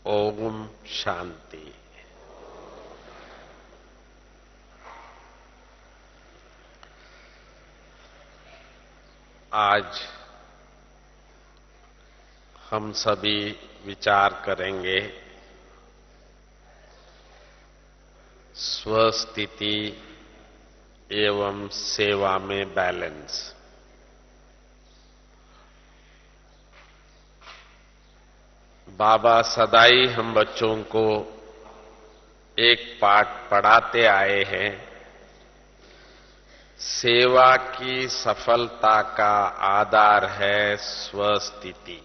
ओम शांति। आज हम सभी विचार करेंगे स्वस्थिति एवं सेवा में बैलेंस। बाबा सदाई हम बच्चों को एक पाठ पढ़ाते आए हैं। सेवा की सफलता का आधार है स्वस्थिति।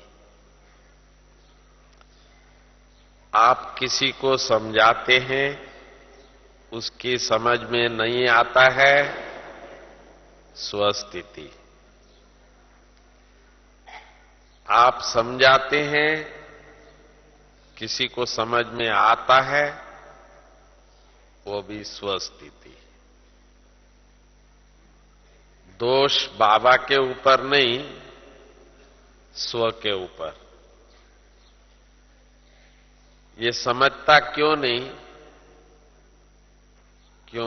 आप किसी को समझाते हैं, उसकी समझ में नहीं आता है स्वस्थिति। आप समझाते हैं, किसी को समझ में आता है, वो भी स्वस्थिति। दोष बाबा के ऊपर नहीं, स्व के ऊपर। ये समझता क्यों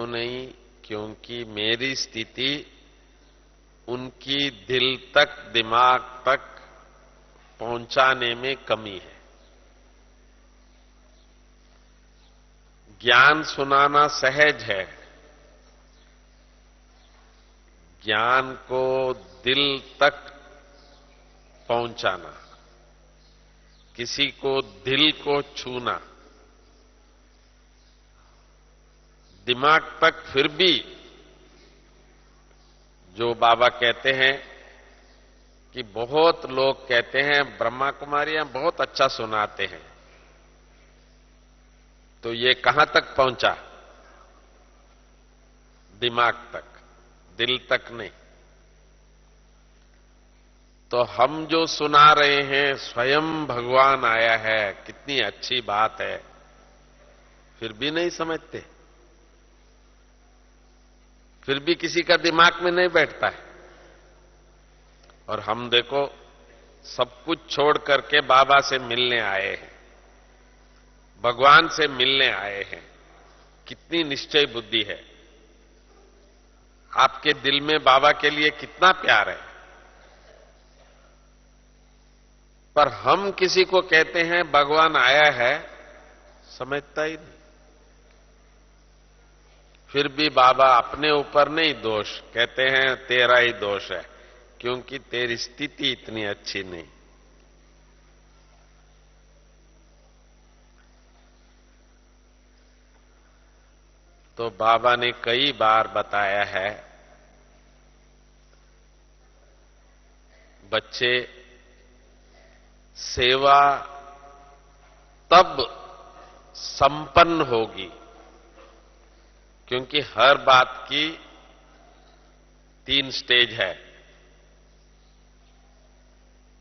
नहीं? क्योंकि मेरी स्थिति उनकी दिल तक, दिमाग तक पहुंचाने में कमी है। ज्ञान सुनाना सहज है, ज्ञान को दिल तक पहुंचाना, किसी को दिल को छूना, दिमाग तक फिर भी जो बाबा कहते हैं कि बहुत लोग कहते हैं ब्रह्मा कुमारियां बहुत अच्छा सुनाते हैं, तो ये कहां तक पहुंचा? दिमाग तक, दिल तक नहीं। तो हम जो सुना रहे हैं स्वयं भगवान आया है, कितनी अच्छी बात है, फिर भी नहीं समझते, फिर भी किसी का दिमाग में नहीं बैठता है। और हम देखो सब कुछ छोड़ करके बाबा से मिलने आए हैं, भगवान से मिलने आए हैं। कितनी निश्चय बुद्धि है। आपके दिल में बाबा के लिए कितना प्यार है। पर हम किसी को कहते हैं भगवान आया है, समझता ही नहीं। फिर भी बाबा अपने ऊपर नहीं दोष कहते हैं, तेरा ही दोष है, क्योंकि तेरी स्थिति इतनी अच्छी नहीं। तो बाबा ने कई बार बताया है, बच्चे सेवा तब संपन्न होगी, क्योंकि हर बात की 3 स्टेज है: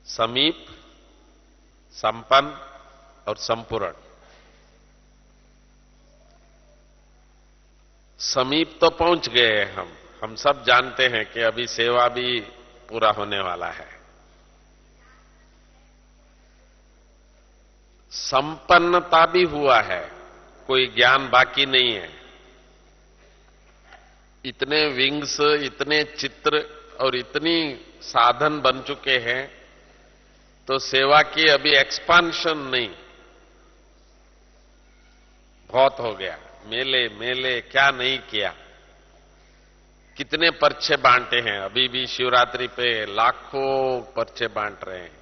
समीप, संपन्न और संपूर्ण। समीप तो पहुंच गए हम सब जानते हैं कि अभी सेवा भी पूरा होने वाला है। संपन्नता भी हुआ है, कोई ज्ञान बाकी नहीं है। इतने विंग्स, इतने चित्र और इतनी साधन बन चुके हैं, तो सेवा की अभी एक्सपांशन नहीं। बहुत हो गया, मेले क्या नहीं किया। कितने पर्चे बांटे हैं, अभी भी शिवरात्रि पे लाखों पर्चे बांट रहे हैं।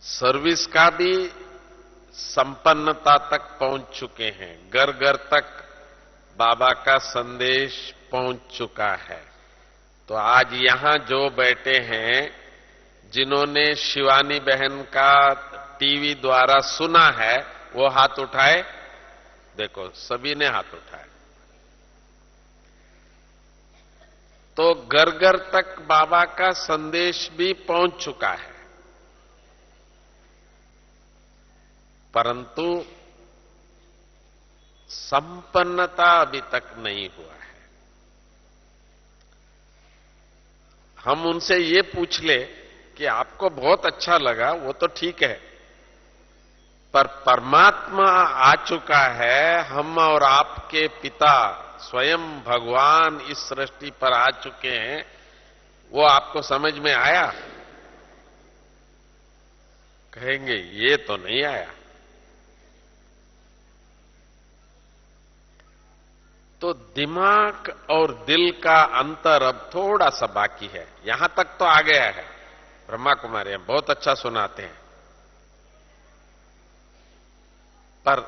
सर्विस का भी संपन्नता तक पहुंच चुके हैं, घर घर तक बाबा का संदेश पहुंच चुका है। तो आज यहां जो बैठे हैं, जिन्होंने शिवानी बहन का टीवी द्वारा सुना है, वो हाथ उठाए। देखो सभी ने हाथ उठाए। तो घर घर तक बाबा का संदेश भी पहुंच चुका है, परंतु संपन्नता अभी तक नहीं हुआ है। हम उनसे ये पूछ ले कि आपको बहुत अच्छा लगा, वो तो ठीक है, पर परमात्मा आ चुका है, हम और आपके पिता स्वयं भगवान इस सृष्टि पर आ चुके हैं, वो आपको समझ में आया? कहेंगे ये तो नहीं आया। तो दिमाग और दिल का अंतर अब थोड़ा सा बाकी है। यहां तक तो आ गया है, ब्रह्मा कुमारी बहुत अच्छा सुनाते हैं, पर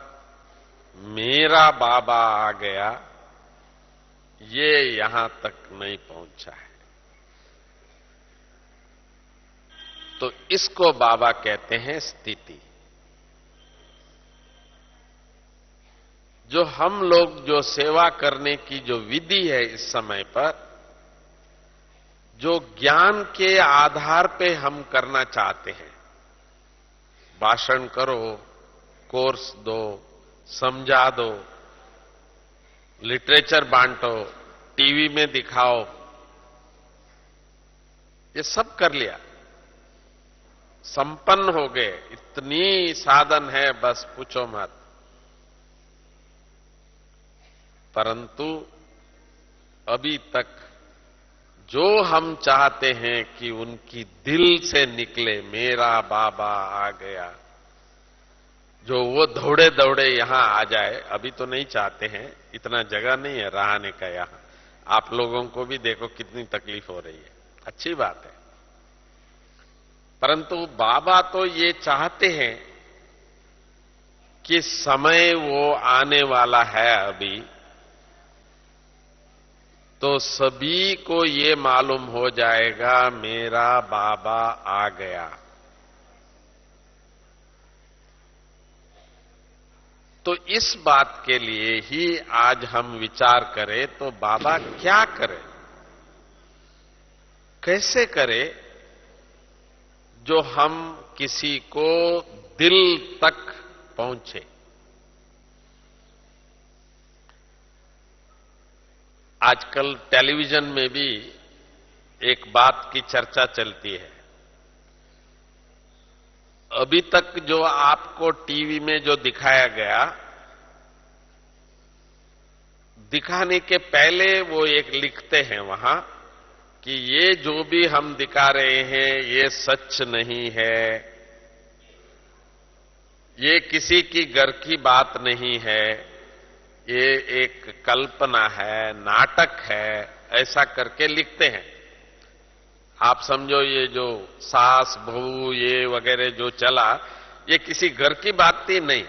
मेरा बाबा आ गया, ये यहां तक नहीं पहुंचा है। तो इसको बाबा कहते हैं स्थिति। जो हम लोग जो सेवा करने की जो विधि है इस समय पर, जो ज्ञान के आधार पे हम करना चाहते हैं, भाषण करो, कोर्स दो, समझा दो, लिटरेचर बांटो, टीवी में दिखाओ, ये सब कर लिया, संपन्न हो गए, इतनी साधन है बस पूछो मत। परंतु अभी तक जो हम चाहते हैं कि उनकी दिल से निकले, मेरा बाबा आ गया, जो वो दौड़े दौड़े यहां आ जाए, अभी तो नहीं चाहते हैं, इतना जगह नहीं है रहने का यहां। आप लोगों को भी देखो कितनी तकलीफ हो रही है, अच्छी बात है, परंतु बाबा तो ये चाहते हैं कि समय वो आने वाला है अभी, तो सभी को ये मालूम हो जाएगा मेरा बाबा आ गया। तो इस बात के लिए ही आज हम विचार करें, तो बाबा क्या करे, कैसे करे, जो हम किसी को दिल तक पहुंचे। आजकल टेलीविजन में भी एक बात की चर्चा चलती है। अभी तक जो आपको टीवी में जो दिखाया गया, दिखाने के पहले वो एक लिखते हैं वहां कि ये जो भी हम दिखा रहे हैं ये सच नहीं है, ये किसी की घर की बात नहीं है, ये एक कल्पना है, नाटक है, ऐसा करके लिखते हैं। आप समझो ये जो सास बहू ये वगैरह जो चला, ये किसी घर की बात थी नहीं,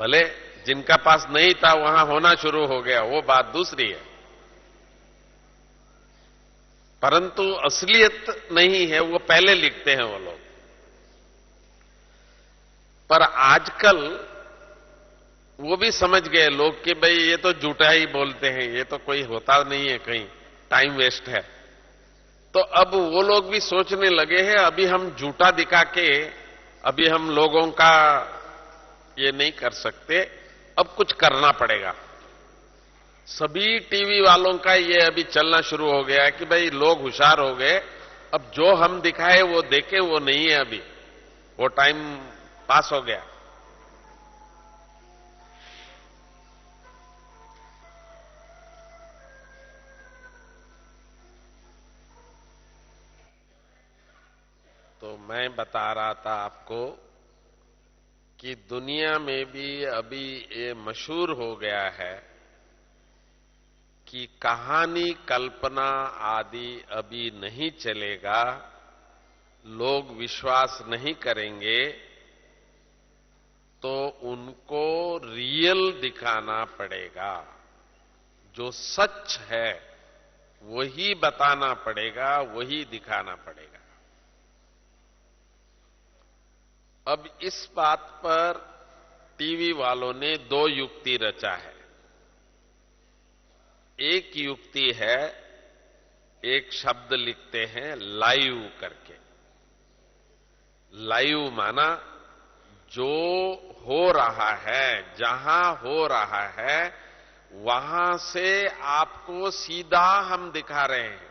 भले जिनका पास नहीं था वहां होना शुरू हो गया, वो बात दूसरी है, परंतु असलियत नहीं है, वो पहले लिखते हैं वो लोग। पर आजकल वो भी समझ गए लोग कि भाई ये तो झूठा ही बोलते हैं, ये तो कोई होता नहीं है, कहीं टाइम वेस्ट है। तो अब वो लोग भी सोचने लगे हैं अभी हम झूठा दिखा के अभी हम लोगों का ये नहीं कर सकते, अब कुछ करना पड़ेगा। सभी टीवी वालों का ये अभी चलना शुरू हो गया है कि भाई लोग होशियार हो गए, अब जो हम दिखाए वो देखे, वो नहीं है, अभी वो टाइम पास हो गया। तो मैं बता रहा था आपको कि दुनिया में भी अभी ये मशहूर हो गया है कि कहानी कल्पना आदि अभी नहीं चलेगा, लोग विश्वास नहीं करेंगे, तो उनको रियल दिखाना पड़ेगा, जो सच है वही बताना पड़ेगा, वही दिखाना पड़ेगा। अब इस बात पर टीवी वालों ने दो युक्ति रचा है। एक युक्ति है, एक शब्द लिखते हैं लाइव करके। लाइव माना जो हो रहा है, जहां हो रहा है वहां से आपको सीधा हम दिखा रहे हैं।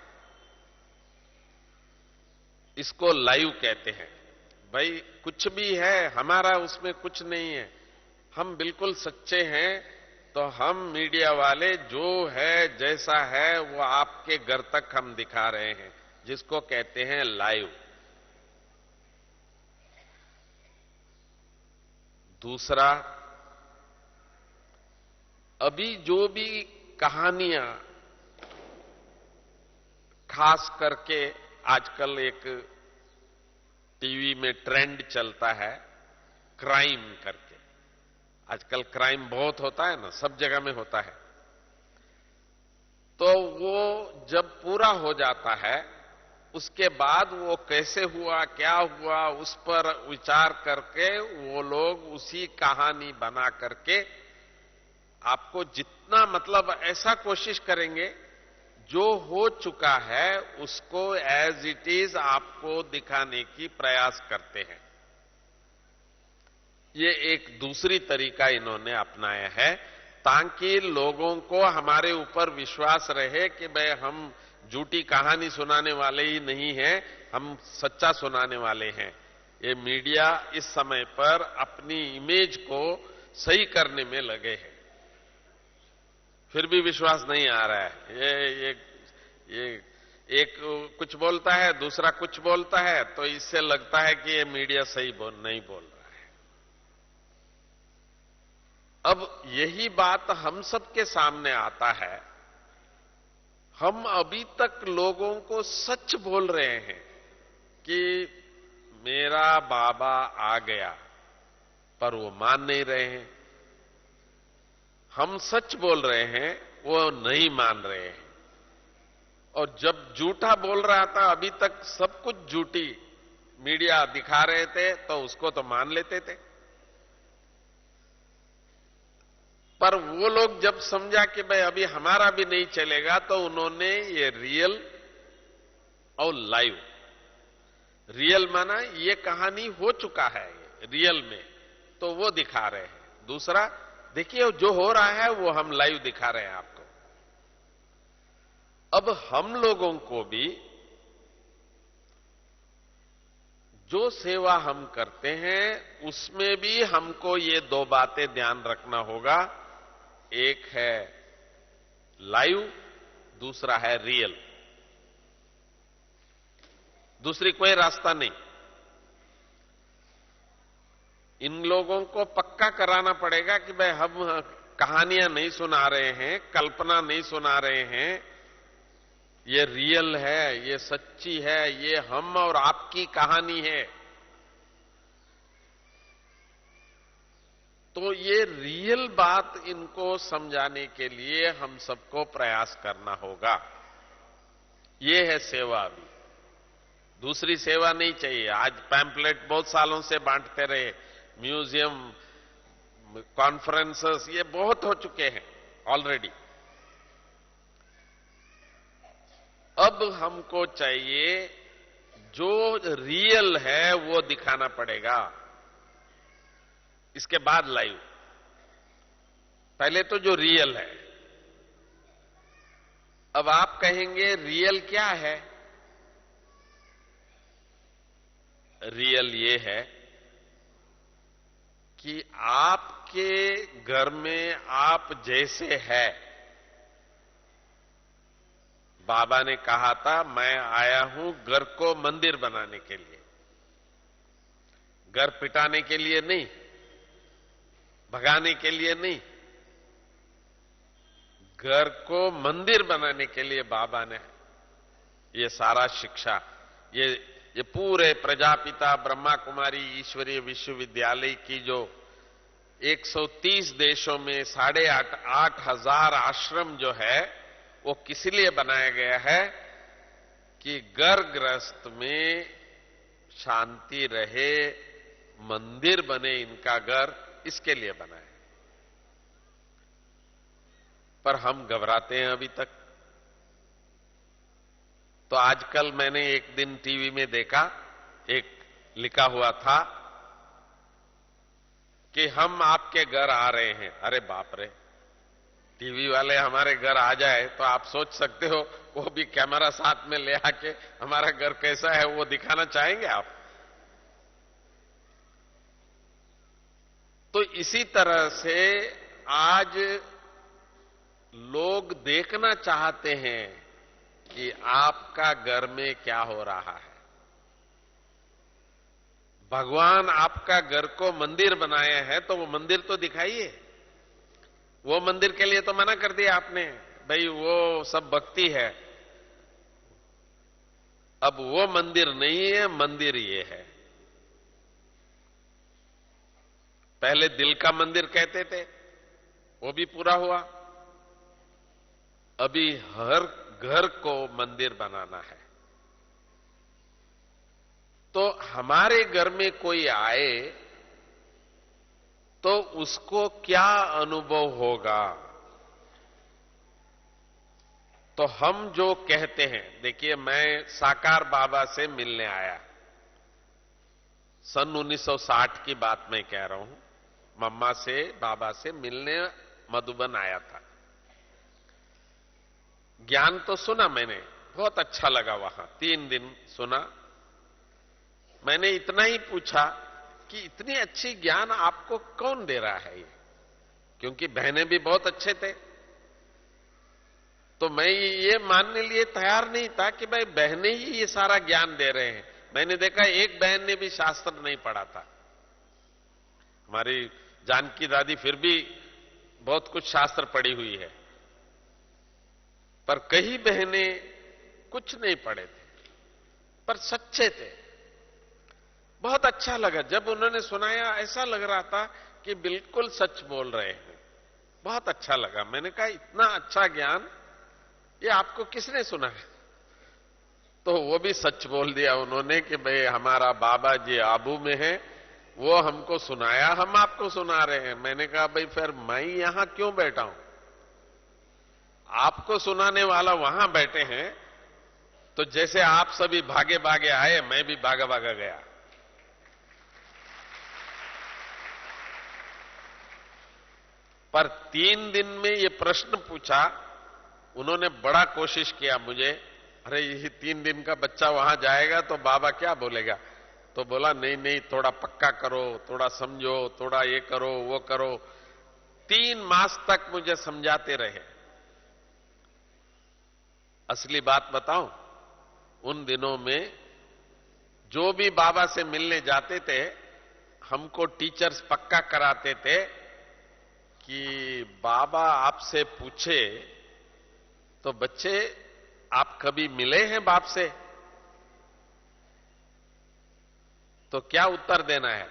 इसको लाइव कहते हैं। भाई कुछ भी है, हमारा उसमें कुछ नहीं है, हम बिल्कुल सच्चे हैं, तो हम मीडिया वाले जो है जैसा है वो आपके घर तक हम दिखा रहे हैं, जिसको कहते हैं लाइव। दूसरा, अभी जो भी कहानियां खास करके आजकल एक टीवी में ट्रेंड चलता है क्राइम करके। आजकल क्राइम बहुत होता है ना, सब जगह में होता है। तो वो जब पूरा हो जाता है उसके बाद वो कैसे हुआ, क्या हुआ, उस पर विचार करके वो लोग उसी कहानी बना करके आपको जितना मतलब ऐसा कोशिश करेंगे जो हो चुका है उसको एज इट इज आपको दिखाने की प्रयास करते हैं। ये एक दूसरी तरीका इन्होंने अपनाया है ताकि लोगों को हमारे ऊपर विश्वास रहे कि भाई हम झूठी कहानी सुनाने वाले ही नहीं हैं, हम सच्चा सुनाने वाले हैं। ये मीडिया इस समय पर अपनी इमेज को सही करने में लगे हैं, फिर भी विश्वास नहीं आ रहा है। ये एक कुछ बोलता है, दूसरा कुछ बोलता है, तो इससे लगता है कि ये मीडिया सही नहीं बोल रहा है। अब यही बात हम सबके सामने आता है। हम अभी तक लोगों को सच बोल रहे हैं कि मेरा बाबा आ गया, पर वो मान नहीं रहे हैं। हम सच बोल रहे हैं, वो नहीं मान रहे हैं। और जब झूठा बोल रहा था, अभी तक सब कुछ झूठी मीडिया दिखा रहे थे, तो उसको तो मान लेते थे। पर वो लोग जब समझा कि भाई अभी हमारा भी नहीं चलेगा, तो उन्होंने ये रियल और लाइव, रियल माना ये कहानी हो चुका है रियल में, तो वो दिखा रहे हैं। दूसरा, देखिए जो हो रहा है वो हम लाइव दिखा रहे हैं आपको। अब हम लोगों को भी जो सेवा हम करते हैं उसमें भी हमको ये दो बातें ध्यान रखना होगा। एक है लाइव, दूसरा है रियल। दूसरी कोई रास्ता नहीं। इन लोगों को पक्का कराना पड़ेगा कि भाई हम कहानियां नहीं सुना रहे हैं, कल्पना नहीं सुना रहे हैं, ये रियल है, ये सच्ची है, ये हम और आपकी कहानी है। तो ये रियल बात इनको समझाने के लिए हम सबको प्रयास करना होगा। ये है सेवा। अभी दूसरी सेवा नहीं चाहिए। आज पैम्पलेट बहुत सालों से बांटते रहे, म्यूजियम, कॉन्फ्रेंसेस, ये बहुत हो चुके हैं ऑलरेडी। अब हमको चाहिए जो रियल है वो दिखाना पड़ेगा, इसके बाद लाइव। पहले तो जो रियल है। अब आप कहेंगे रियल क्या है? रियल ये है कि आपके घर में आप जैसे है। बाबा ने कहा था, मैं आया हूं घर को मंदिर बनाने के लिए, घर पिटाने के लिए नहीं, भगाने के लिए नहीं, घर को मंदिर बनाने के लिए बाबा ने ये सारा शिक्षा, ये पूरे प्रजापिता ब्रह्मा कुमारी ईश्वरीय विश्वविद्यालय की जो 130 देशों में 8,500 आश्रम जो है, वो किस लिए बनाया गया है कि घर गृहस्थ में शांति रहे, मंदिर बने इनका घर, इसके लिए बना है। पर हम घबराते हैं अभी तक। तो आजकल मैंने एक दिन टीवी में देखा, एक लिखा हुआ था कि हम आपके घर आ रहे हैं। अरे बाप रे, टीवी वाले हमारे घर आ जाए तो आप सोच सकते हो वो भी कैमरा साथ में ले आके हमारा घर कैसा है वो दिखाना चाहेंगे आप? तो इसी तरह से आज लोग देखना चाहते हैं कि आपका घर में क्या हो रहा है। भगवान आपका घर को मंदिर बनाया है तो वो मंदिर तो दिखाइए। वो मंदिर के लिए तो मना कर दिया आपने, भाई वो सब भक्ति है। अब वो मंदिर नहीं है, मंदिर ये है। पहले दिल का मंदिर कहते थे, वो भी पूरा हुआ। अभी हर घर को मंदिर बनाना है। तो हमारे घर में कोई आए तो उसको क्या अनुभव होगा? तो हम जो कहते हैं, देखिए मैं साकार बाबा से मिलने आया, सन 1960 की बात मैं कह रहा हूं। मम्मा से बाबा से मिलने मधुबन आया था। ज्ञान तो सुना मैंने, बहुत अच्छा लगा। वहां 3 दिन सुना। मैंने इतना ही पूछा कि इतनी अच्छी ज्ञान आपको कौन दे रहा है ये? क्योंकि बहनें भी बहुत अच्छे थे। तो मैं ये मानने लिए तैयार नहीं था कि भाई बहनें ही ये सारा ज्ञान दे रहे हैं। मैंने देखा एक बहन ने भी शास्त्र नहीं पढ़ा था। हमारी जानकी दादी फिर भी बहुत कुछ शास्त्र पढ़ी हुई है, पर कई बहनें कुछ नहीं पढ़े थे, पर सच्चे थे। बहुत अच्छा लगा जब उन्होंने सुनाया। ऐसा लग रहा था कि बिल्कुल सच बोल रहे हैं। बहुत अच्छा लगा। मैंने कहा इतना अच्छा ज्ञान ये आपको किसने सुनाया? तो वो भी सच बोल दिया उन्होंने कि भाई हमारा बाबा जी आबू में है, वो हमको सुनाया, हम आपको सुना रहे हैं। मैंने कहा भाई फिर मैं यहां क्यों बैठा हूं? आपको सुनाने वाला वहां बैठे हैं, तो जैसे आप सभी भागे भागे आए, मैं भी भागा भागा गया। पर 3 दिन में ये प्रश्न पूछा उन्होंने, बड़ा कोशिश किया मुझे। अरे यही 3 दिन का बच्चा वहां जाएगा तो बाबा क्या बोलेगा? तो बोला नहीं नहीं, थोड़ा पक्का करो, थोड़ा समझो, थोड़ा ये करो वो करो। 3 मास तक मुझे समझाते रहे। असली बात बताऊं, उन दिनों में जो भी बाबा से मिलने जाते थे, हमको टीचर्स पक्का कराते थे कि बाबा आपसे पूछे तो बच्चे आप कभी मिले हैं बाप से? तो क्या उत्तर देना है?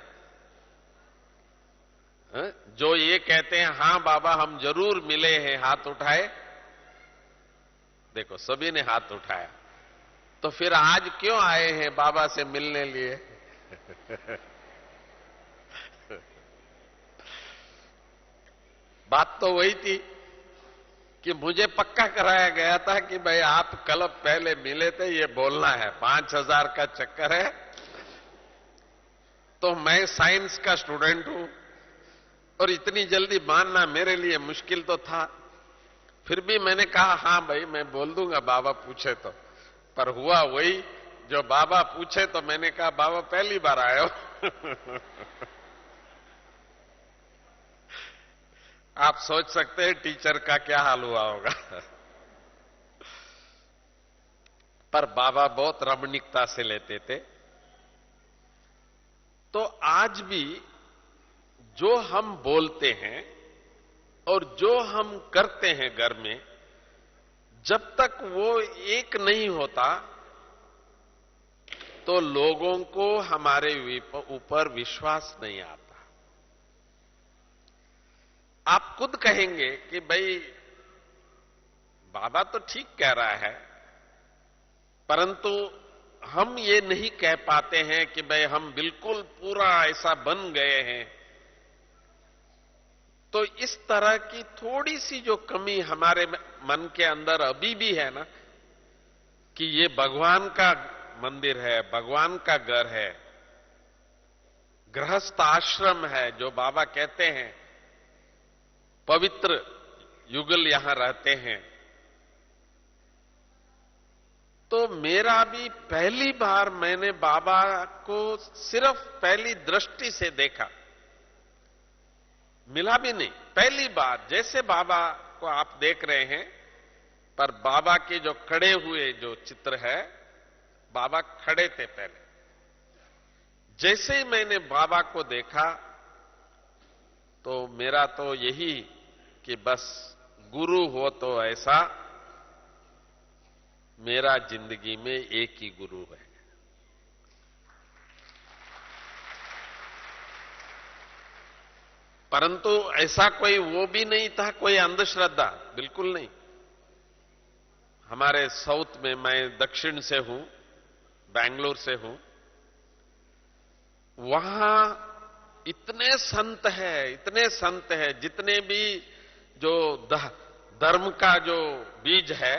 जो ये कहते हैं हां बाबा हम जरूर मिले हैं, हाथ उठाए। देखो सभी ने हाथ उठाया। तो फिर आज क्यों आए हैं बाबा से मिलने लिए? बात तो वही थी कि मुझे पक्का कराया गया था कि भाई आप कल पहले मिले थे, ये बोलना है। 5000 का चक्कर है। तो मैं साइंस का स्टूडेंट हूं और इतनी जल्दी मानना मेरे लिए मुश्किल तो था। फिर भी मैंने कहा हां भाई मैं बोल दूंगा बाबा पूछे तो। पर हुआ वही, जो बाबा पूछे तो मैंने कहा बाबा पहली बार आए हो। आप सोच सकते हैं टीचर का क्या हाल हुआ होगा। पर बाबा बहुत रमणीकता से लेते थे। तो आज भी जो हम बोलते हैं और जो हम करते हैं घर में, जब तक वो एक नहीं होता तो लोगों को हमारे ऊपर विश्वास नहीं आता। आप खुद कहेंगे कि भाई बाबा तो ठीक कह रहा है, परंतु हम ये नहीं कह पाते हैं कि भाई हम बिल्कुल पूरा ऐसा बन गए हैं। तो इस तरह की थोड़ी सी जो कमी हमारे मन के अंदर अभी भी है ना, कि ये भगवान का मंदिर है, भगवान का घर है, गृहस्थ आश्रम है, जो बाबा कहते हैं पवित्र युगल यहां रहते हैं, तो मेरा भी पहली बार मैंने बाबा को सिर्फ पहली दृष्टि से देखा, मिला भी नहीं, पहली बार। जैसे बाबा को आप देख रहे हैं, पर बाबा के जो खड़े हुए जो चित्र है, बाबा खड़े थे पहले। जैसे ही मैंने बाबा को देखा तो मेरा तो यही कि बस गुरु हो तो ऐसा, मेरा जिंदगी में एक ही गुरु है। परंतु ऐसा कोई वो भी नहीं था, कोई अंधश्रद्धा, बिल्कुल नहीं। हमारे साउथ में, मैं दक्षिण से हूं, बेंगलुरु से हूं, वहां इतने संत हैं, जितने भी जो धर्म का जो बीज है,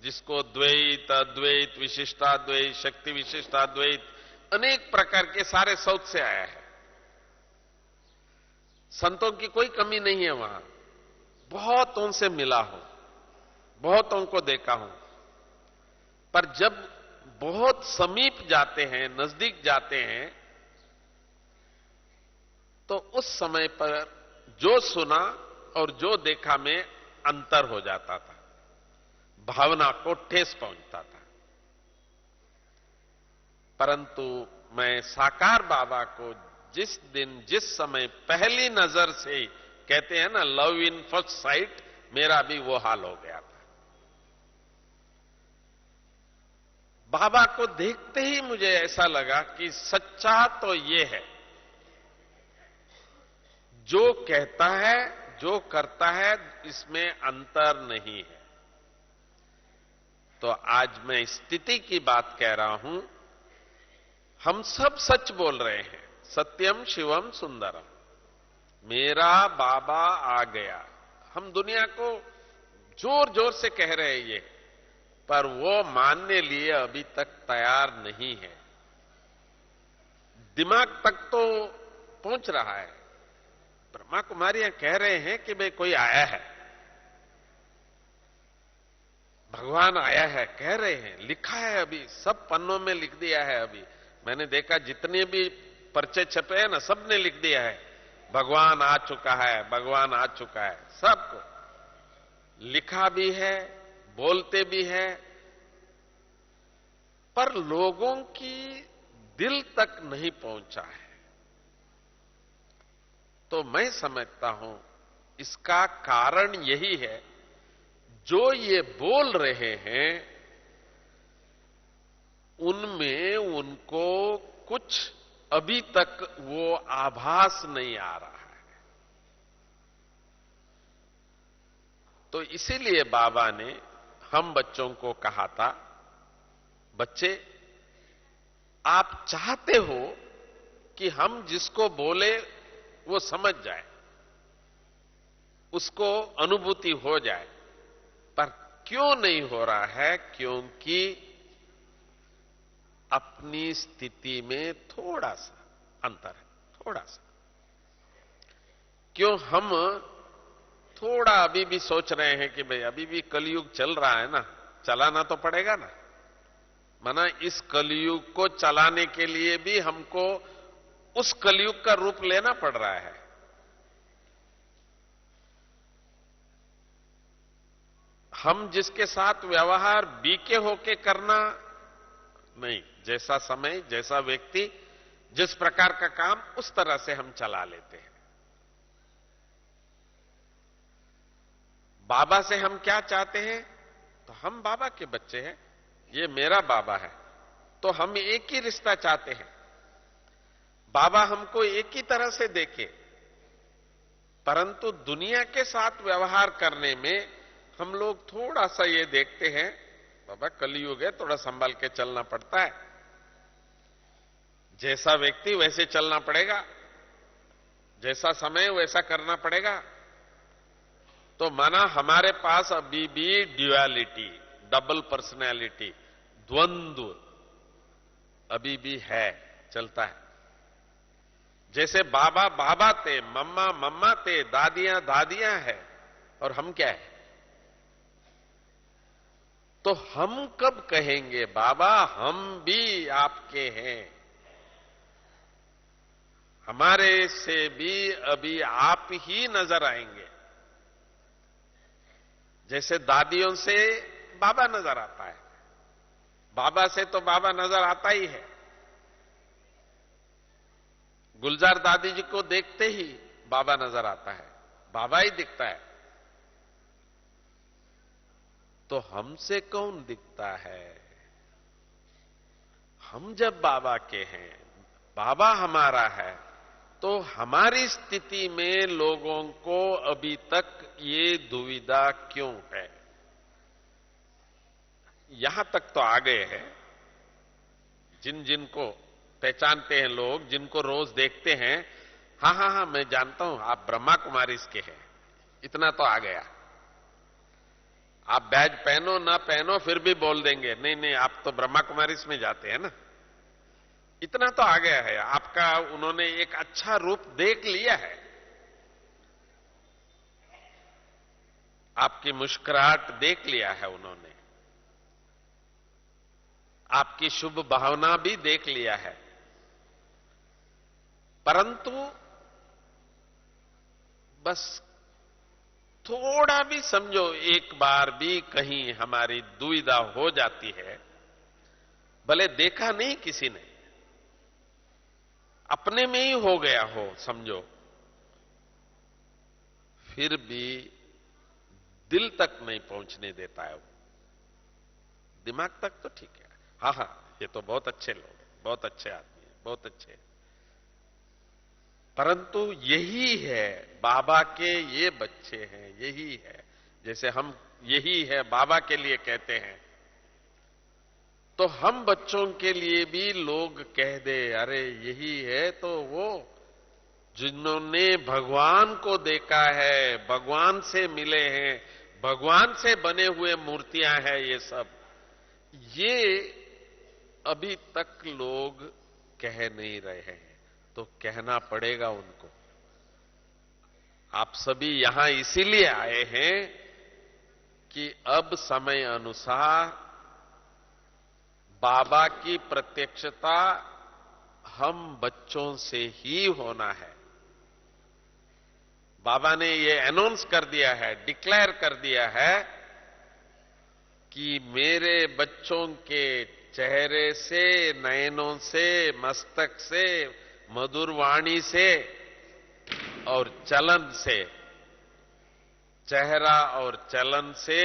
जिसको द्वैत, अद्वैत, विशिष्टाद्वैत, शक्ति विशिष्टाद्वैत, अनेक प्रकार के सारे साउथ से आया है। संतों की कोई कमी नहीं है वहां। बहुत उनसे मिला हूं, बहुत उनको देखा हूं, पर जब बहुत समीप जाते हैं, नजदीक जाते हैं, तो उस समय पर जो सुना और जो देखा में अंतर हो जाता था, भावना को ठेस पहुंचता था। परंतु मैं साकार बाबा को जिस दिन, जिस समय पहली नजर से ही, कहते हैं ना लव इन फर्स्ट साइट, मेरा भी वो हाल हो गया था। बाबा को देखते ही मुझे ऐसा लगा कि सच्चा तो ये है, जो कहता है, जो करता है, इसमें अंतर नहीं है। तो आज मैं स्थिति की बात कह रहा हूं, हम सब सच बोल रहे हैं, सत्यम शिवम सुंदरम, मेरा बाबा आ गया। हम दुनिया को जोर जोर से कह रहे हैं ये, पर वो मानने लिए अभी तक तैयार नहीं है। दिमाग तक तो पहुंच रहा है, ब्रह्मा कुमारियां कह रहे हैं कि भाई कोई आया है, भगवान आया है, कह रहे हैं, लिखा है, अभी सब पन्नों में लिख दिया है। अभी मैंने देखा जितने भी पर्चे छपे हैं ना, सबने लिख दिया है, भगवान आ चुका है, भगवान आ चुका है। सबको लिखा भी है, बोलते भी है, पर लोगों की दिल तक नहीं पहुंचा है। तो मैं समझता हूं इसका कारण यही है, जो ये बोल रहे हैं उनमें उनको कुछ अभी तक वो आभास नहीं आ रहा है। तो इसीलिए बाबा ने हम बच्चों को कहा था, बच्चे आप चाहते हो कि हम जिसको बोले वो समझ जाए, उसको अनुभूति हो जाए, पर क्यों नहीं हो रहा है? क्योंकि अपनी स्थिति में थोड़ा सा अंतर है, थोड़ा सा। क्यों हम थोड़ा अभी भी सोच रहे हैं कि भाई अभी भी कलयुग चल रहा है ना, चलाना तो पड़ेगा ना। माना इस कलयुग को चलाने के लिए भी हमको उस कलयुग का रूप लेना पड़ रहा है। हम जिसके साथ व्यवहार बीके होके करना नहीं, जैसा समय, जैसा व्यक्ति, जिस प्रकार का काम, उस तरह से हम चला लेते हैं। बाबा से हम क्या चाहते हैं? तो हम बाबा के बच्चे हैं, ये मेरा बाबा है, तो हम एक ही रिश्ता चाहते हैं। बाबा हमको एक ही तरह से देखे, परंतु दुनिया के साथ व्यवहार करने में हम लोग थोड़ा सा ये देखते हैं, बाबा कलयुग है, थोड़ा संभाल के चलना पड़ता है। जैसा व्यक्ति वैसे चलना पड़ेगा, जैसा समय वैसा करना पड़ेगा। तो माना हमारे पास अभी भी ड्युअलिटी, डबल पर्सनैलिटी, द्वंद्व अभी भी है, चलता है। जैसे बाबा बाबा थे, मम्मा मम्मा थे, दादियां दादियां है, और हम क्या है? तो हम कब कहेंगे बाबा हम भी आपके हैं, हमारे से भी अभी आप ही नजर आएंगे? जैसे दादियों से बाबा नजर आता है, बाबा से तो बाबा नजर आता ही है। गुलजार दादी जी को देखते ही बाबा नजर आता है, बाबा ही दिखता है। तो हमसे कौन दिखता है? हम जब बाबा के हैं, बाबा हमारा है, तो हमारी स्थिति में लोगों को अभी तक ये दुविधा क्यों है? यहां तक तो आ गए हैं, जिन जिन को पहचानते हैं लोग, जिनको रोज देखते हैं, हाँ हाँ हाँ मैं जानता हूं आप ब्रह्मा कुमारीज के हैं, इतना तो आ गया। आप बैज पहनो ना पहनो फिर भी बोल देंगे नहीं नहीं आप तो ब्रह्मा कुमारीज में जाते हैं ना, इतना तो आ गया है आपका। उन्होंने एक अच्छा रूप देख लिया है, आपकी मुस्कुराहट देख लिया है उन्होंने, आपकी शुभ भावना भी देख लिया है। परंतु बस थोड़ा भी समझो, एक बार भी कहीं हमारी दुविधा हो जाती है, भले देखा नहीं किसी ने, अपने में ही हो गया हो समझो, फिर भी दिल तक नहीं पहुंचने देता है वो। दिमाग तक तो ठीक है, हाँ हाँ ये तो बहुत अच्छे लोग हैं, बहुत अच्छे आदमी हैं, बहुत अच्छे हैं। परंतु यही है बाबा के ये बच्चे हैं, यही है, जैसे हम यही है बाबा के लिए कहते हैं, तो हम बच्चों के लिए भी लोग कह दे अरे यही है, तो वो जिन्होंने भगवान को देखा है, भगवान से मिले हैं, भगवान से बने हुए मूर्तियां हैं ये सब, ये अभी तक लोग कह नहीं रहे हैं, तो कहना पड़ेगा उनको। आप सभी यहां इसीलिए आए हैं कि अब समय अनुसार बाबा की प्रत्यक्षता हम बच्चों से ही होना है। बाबा ने ये अनाउंस कर दिया है, डिक्लेयर कर दिया है कि मेरे बच्चों के चेहरे से, नयनों से, मस्तक से, मधुर वाणी से और चलन से, चेहरा और चलन से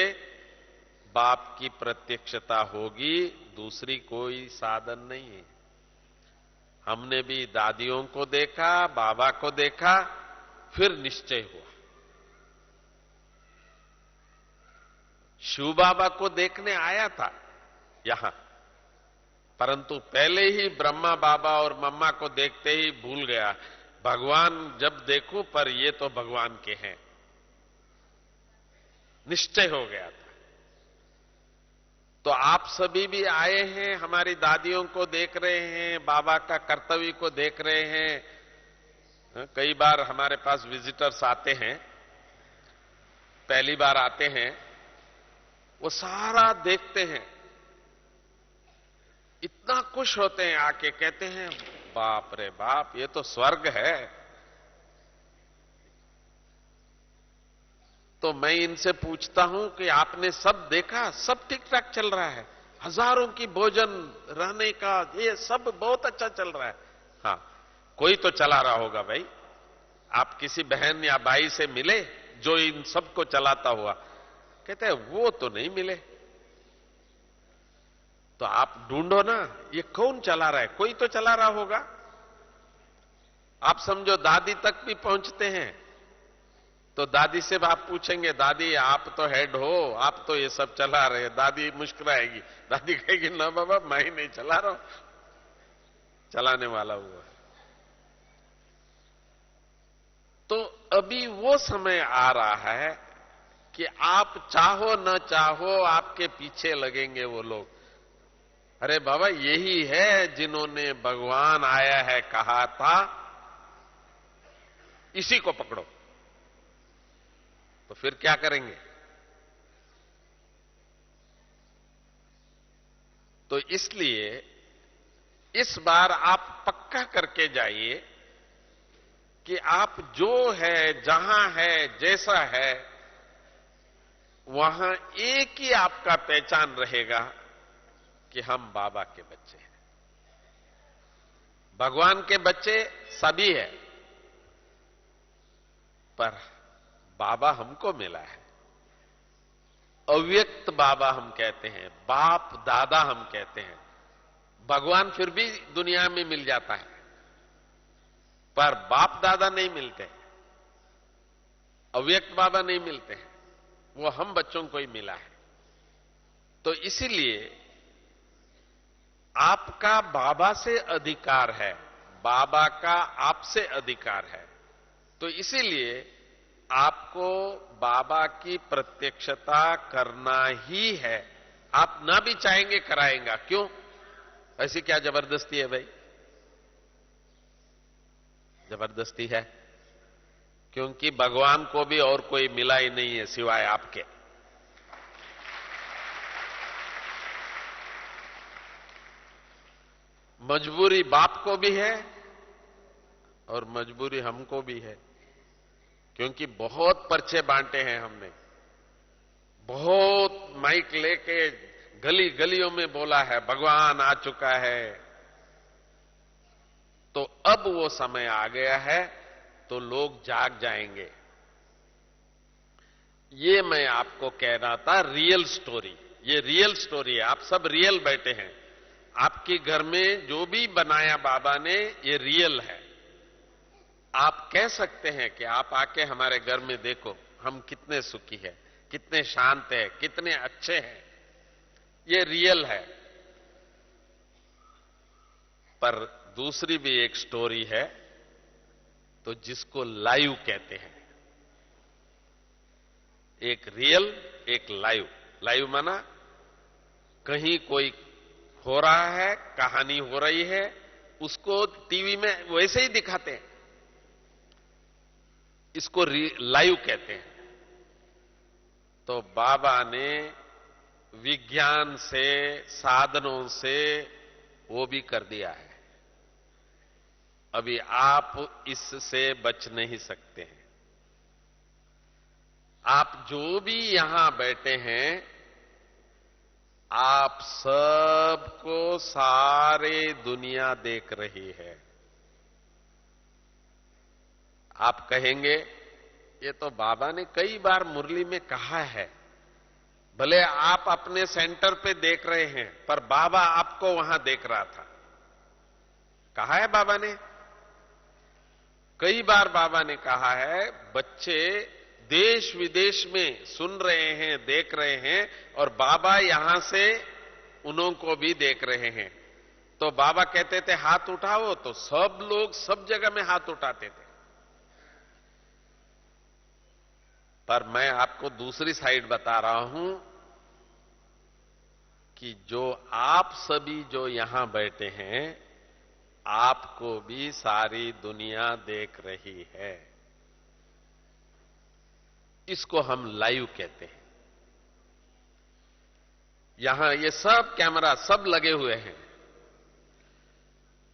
बाप की प्रत्यक्षता होगी, दूसरी कोई साधन नहीं है। हमने भी दादियों को देखा, बाबा को देखा, फिर निश्चय हुआ। शिव बाबा को देखने आया था यहां, परंतु पहले ही ब्रह्मा बाबा और मम्मा को देखते ही भूल गया, भगवान जब देखूं पर ये तो भगवान के हैं, निश्चय हो गया था। तो आप सभी भी आए हैं, हमारी दादियों को देख रहे हैं, बाबा का कर्तव्य को देख रहे हैं। कई बार हमारे पास विजिटर्स आते हैं, पहली बार आते हैं, वो सारा देखते हैं, इतना खुश होते हैं, आके कहते हैं बाप रे बाप ये तो स्वर्ग है। तो मैं इनसे पूछता हूं कि आपने सब देखा, सब ठीक ठाक चल रहा है, हजारों की भोजन, रहने का, ये सब बहुत अच्छा चल रहा है। हाँ कोई तो चला रहा होगा भाई, आप किसी बहन या भाई से मिले जो इन सबको चलाता हुआ? कहते हैं वो तो नहीं मिले। तो आप ढूंढो ना, ये कौन चला रहा है, कोई तो चला रहा होगा। आप समझो दादी तक भी पहुंचते हैं, तो दादी से आप पूछेंगे दादी आप तो हेड हो, आप तो ये सब चला रहे हैं, दादी मुस्कुराएगी, दादी कहेगी ना बाबा मैं ही नहीं चला रहा हूं, चलाने वाला हुआ। तो अभी वो समय आ रहा है कि आप चाहो न चाहो आपके पीछे लगेंगे वो लोग। अरे बाबा यही है जिन्होंने भगवान आया है कहा था, इसी को पकड़ो। तो फिर क्या करेंगे? तो इसलिए इस बार आप पक्का करके जाइए कि आप जो है, जहां है, जैसा है, वहां एक ही आपका पहचान रहेगा कि हम बाबा के बच्चे हैं। भगवान के बच्चे सभी है, पर बाबा हमको मिला है। अव्यक्त बाबा हम कहते हैं, बाप दादा हम कहते हैं। भगवान फिर भी दुनिया में मिल जाता है, पर बाप दादा नहीं मिलते, अव्यक्त बाबा नहीं मिलते हैं। वो हम बच्चों को ही मिला है। तो इसीलिए आपका बाबा से अधिकार है, बाबा का आपसे अधिकार है। तो इसीलिए आपको बाबा की प्रत्यक्षता करना ही है। आप ना भी चाहेंगे कराएंगा। क्यों? ऐसी क्या जबरदस्ती है भाई? जबरदस्ती है क्योंकि भगवान को भी और कोई मिला ही नहीं है सिवाय आपके। मजबूरी बाप को भी है और मजबूरी हमको भी है, क्योंकि बहुत पर्चे बांटे हैं हमने, बहुत माइक लेके गली गलियों में बोला है भगवान आ चुका है। तो अब वो समय आ गया है, तो लोग जाग जाएंगे। ये मैं आपको कह रहा था, रियल स्टोरी। ये रियल स्टोरी है। आप सब रियल बैठे हैं। आपके घर में जो भी बनाया बाबा ने, ये रियल है। आप कह सकते हैं कि आप आके हमारे घर में देखो, हम कितने सुखी हैं, कितने शांत हैं, कितने अच्छे हैं। ये रियल है। पर दूसरी भी एक स्टोरी है, तो जिसको लाइव कहते हैं। एक रियल, एक लाइव। लाइव माना कहीं कोई हो रहा है, कहानी हो रही है, उसको टीवी में वैसे ही दिखाते हैं। इसको लाइव कहते हैं। तो बाबा ने विज्ञान से, साधनों से वो भी कर दिया है। अभी आप इससे बच नहीं सकते हैं। आप जो भी यहां बैठे हैं, आप सबको सारे दुनिया देख रही है। आप कहेंगे ये तो बाबा ने कई बार मुरली में कहा है। भले आप अपने सेंटर पे देख रहे हैं, पर बाबा आपको वहां देख रहा था। कहा है बाबा ने, कई बार बाबा ने कहा है, बच्चे देश विदेश में सुन रहे हैं, देख रहे हैं, और बाबा यहां से उनको भी देख रहे हैं। तो बाबा कहते थे हाथ उठाओ, तो सब लोग सब जगह में हाथ उठाते थे। पर मैं आपको दूसरी साइड बता रहा हूं कि जो आप सभी जो यहां बैठे हैं, आपको भी सारी दुनिया देख रही है। इसको हम लाइव कहते हैं। यहां ये सब कैमरा सब लगे हुए हैं।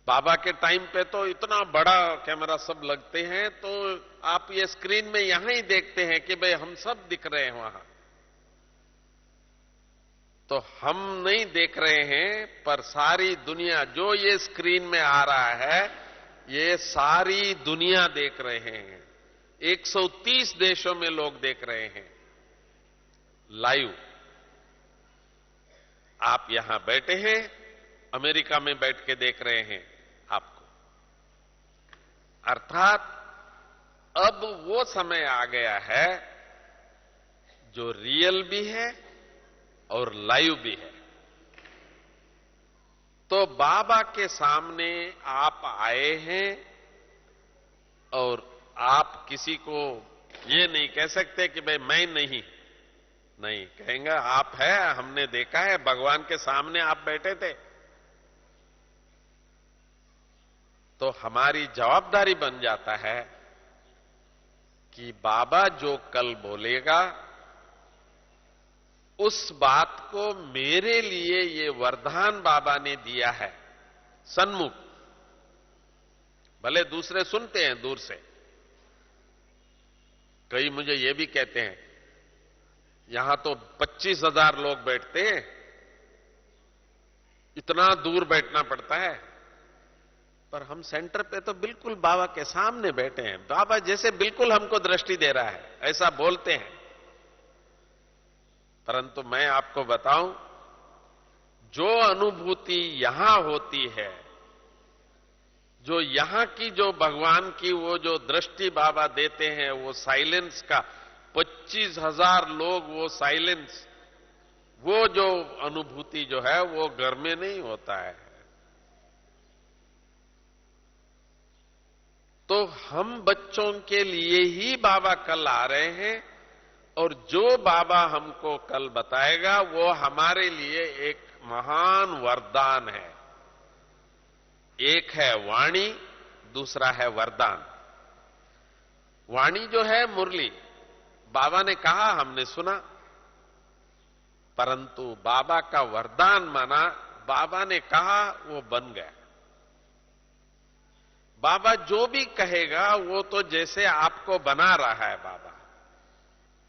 बाबा के टाइम पे तो इतना बड़ा कैमरा सब लगते हैं, तो आप ये स्क्रीन में यहां ही देखते हैं कि भाई हम सब दिख रहे हैं वहां। तो हम नहीं देख रहे हैं, पर सारी दुनिया, जो ये स्क्रीन में आ रहा है, ये सारी दुनिया देख रहे हैं। 130 देशों में लोग देख रहे हैं लाइव। आप यहां बैठे हैं, अमेरिका में बैठ के देख रहे हैं आपको। अर्थात अब वो समय आ गया है जो रियल भी है और लाइव भी है। तो बाबा के सामने आप आए हैं, और आप किसी को ये नहीं कह सकते कि भाई मैं नहीं कहेंगे। आप है, हमने देखा है, भगवान के सामने आप बैठे थे। तो हमारी जवाबदारी बन जाता है कि बाबा जो कल बोलेगा उस बात को मेरे लिए ये वरदान बाबा ने दिया है सन्मुख। भले दूसरे सुनते हैं दूर से, कई मुझे ये भी कहते हैं यहां तो 25,000 लोग बैठते हैं, इतना दूर बैठना पड़ता है। पर हम सेंटर पे तो बिल्कुल बाबा के सामने बैठे हैं, बाबा जैसे बिल्कुल हमको दृष्टि दे रहा है, ऐसा बोलते हैं। परंतु मैं आपको बताऊं, जो अनुभूति यहां होती है, जो यहां की जो भगवान की वो जो दृष्टि बाबा देते हैं, वो साइलेंस का 25,000 लोग, वो साइलेंस, वो जो अनुभूति जो है वो घर में नहीं होता है। तो हम बच्चों के लिए ही बाबा कल आ रहे हैं, और जो बाबा हमको कल बताएगा वो हमारे लिए एक महान वरदान है। एक है वाणी, दूसरा है वरदान। वाणी जो है मुरली, बाबा ने कहा हमने सुना, परंतु बाबा का वरदान माना, बाबा ने कहा वो बन गया। बाबा जो भी कहेगा वो तो जैसे आपको बना रहा है बाबा,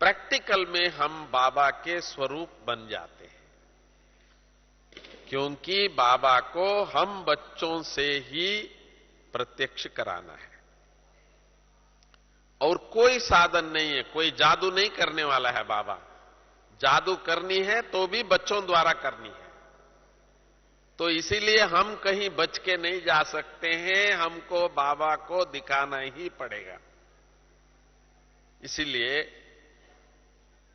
प्रैक्टिकल में हम बाबा के स्वरूप बन जाते हैं, क्योंकि बाबा को हम बच्चों से ही प्रत्यक्ष कराना है। और कोई साधन नहीं है, कोई जादू नहीं करने वाला है बाबा। जादू करनी है तो भी बच्चों द्वारा करनी है। तो इसीलिए हम कहीं बच के नहीं जा सकते हैं, हमको बाबा को दिखाना ही पड़ेगा। इसीलिए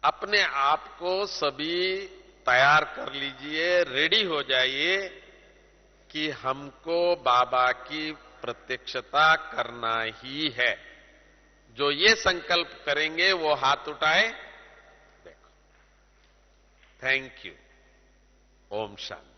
अपने आप को सभी तैयार कर लीजिए, रेडी हो जाइए कि हमको बाबा की प्रत्यक्षता करना ही है। जो ये संकल्प करेंगे वो हाथ उठाए। देखो, थैंक यू। ओम शांति।